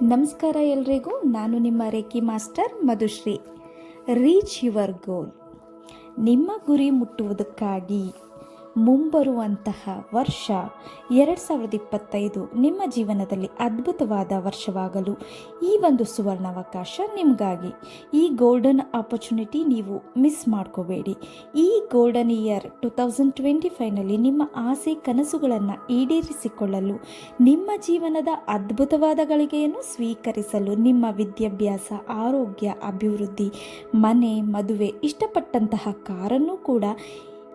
ನಮಸ್ಕಾರ ಎಲ್ರಿಗೂ. ನಾನು ನಿಮ್ಮ reiki master Madhushree. Reach your goal. ನಿಮ್ಮ ಗುರಿ ಮುಟ್ಟುವುದಕ್ಕಾಗಿ ಮುಂಬರುವಂತಹ ವರ್ಷ 2025 ನಿಮ್ಮ ಜೀವನದಲ್ಲಿ ಅದ್ಭುತವಾದ ವರ್ಷವಾಗಲು ಈ ಒಂದು ಸುವರ್ಣಾವಕಾಶ ನಿಮಗಾಗಿ. ಈ ಗೋಲ್ಡನ್ ಆಪರ್ಚುನಿಟಿ ನೀವು ಮಿಸ್ ಮಾಡ್ಕೋಬೇಡಿ. ಈ ಗೋಲ್ಡನ್ ಇಯರ್ 2025ನಲ್ಲಿ ನಿಮ್ಮ ಆಸೆ ಕನಸುಗಳನ್ನು ಈಡೇರಿಸಿಕೊಳ್ಳಲು, ನಿಮ್ಮ ಜೀವನದ ಅದ್ಭುತವಾದ ಗಳಿಗೆಯನ್ನು ಸ್ವೀಕರಿಸಲು, ನಿಮ್ಮ ವಿದ್ಯಾಭ್ಯಾಸ, ಆರೋಗ್ಯ, ಅಭಿವೃದ್ಧಿ, ಮನೆ, ಮದುವೆ, ಇಷ್ಟಪಟ್ಟಂತಹ ಕಾರನ್ನು ಕೂಡ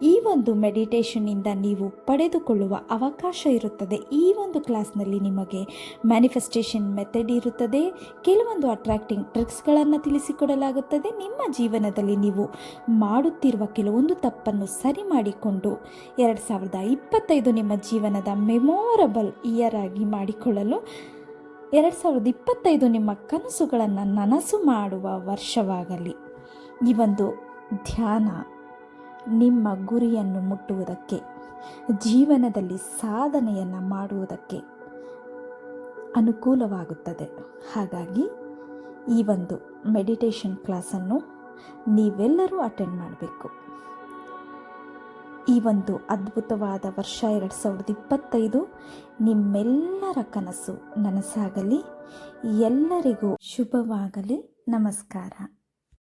ಈ ಒಂದು ಮೆಡಿಟೇಷನ್ನಿಂದ ನೀವು ಪಡೆದುಕೊಳ್ಳುವ ಅವಕಾಶ ಇರುತ್ತದೆ. ಈ ಒಂದು ಕ್ಲಾಸ್ನಲ್ಲಿ ನಿಮಗೆ ಮ್ಯಾನಿಫೆಸ್ಟೇಷನ್ ಮೆಥಡ್ ಇರುತ್ತದೆ. ಕೆಲವೊಂದು ಅಟ್ರಾಕ್ಟಿಂಗ್ ಟ್ರಿಕ್ಸ್ಗಳನ್ನು ತಿಳಿಸಿಕೊಡಲಾಗುತ್ತದೆ. ನಿಮ್ಮ ಜೀವನದಲ್ಲಿ ನೀವು ಮಾಡುತ್ತಿರುವ ಕೆಲವೊಂದು ತಪ್ಪನ್ನು ಸರಿ ಮಾಡಿಕೊಂಡು 2025 ನಿಮ್ಮ ಜೀವನದ ಮೆಮೊರಬಲ್ ಇಯರ್ ಆಗಿ ಮಾಡಿಕೊಳ್ಳಲು, 2025 ನಿಮ್ಮ ಕನಸುಗಳನ್ನು ನನಸು ಮಾಡುವ ವರ್ಷವಾಗಲಿ. ಈ ಒಂದು ಧ್ಯಾನ ನಿಮ್ಮ ಗುರಿಯನ್ನು ಮುಟ್ಟುವುದಕ್ಕೆ, ಜೀವನದಲ್ಲಿ ಸಾಧನೆಯನ್ನು ಮಾಡುವುದಕ್ಕೆ ಅನುಕೂಲವಾಗುತ್ತದೆ. ಹಾಗಾಗಿ ಈ ಒಂದು ಮೆಡಿಟೇಷನ್ ಕ್ಲಾಸನ್ನು ನೀವೆಲ್ಲರೂ ಅಟೆಂಡ್ ಮಾಡಬೇಕು. ಈ ಒಂದು ಅದ್ಭುತವಾದ ವರ್ಷ 2025 ನಿಮ್ಮೆಲ್ಲರ ಕನಸು ನನಸಾಗಲಿ. ಎಲ್ಲರಿಗೂ ಶುಭವಾಗಲಿ. ನಮಸ್ಕಾರ.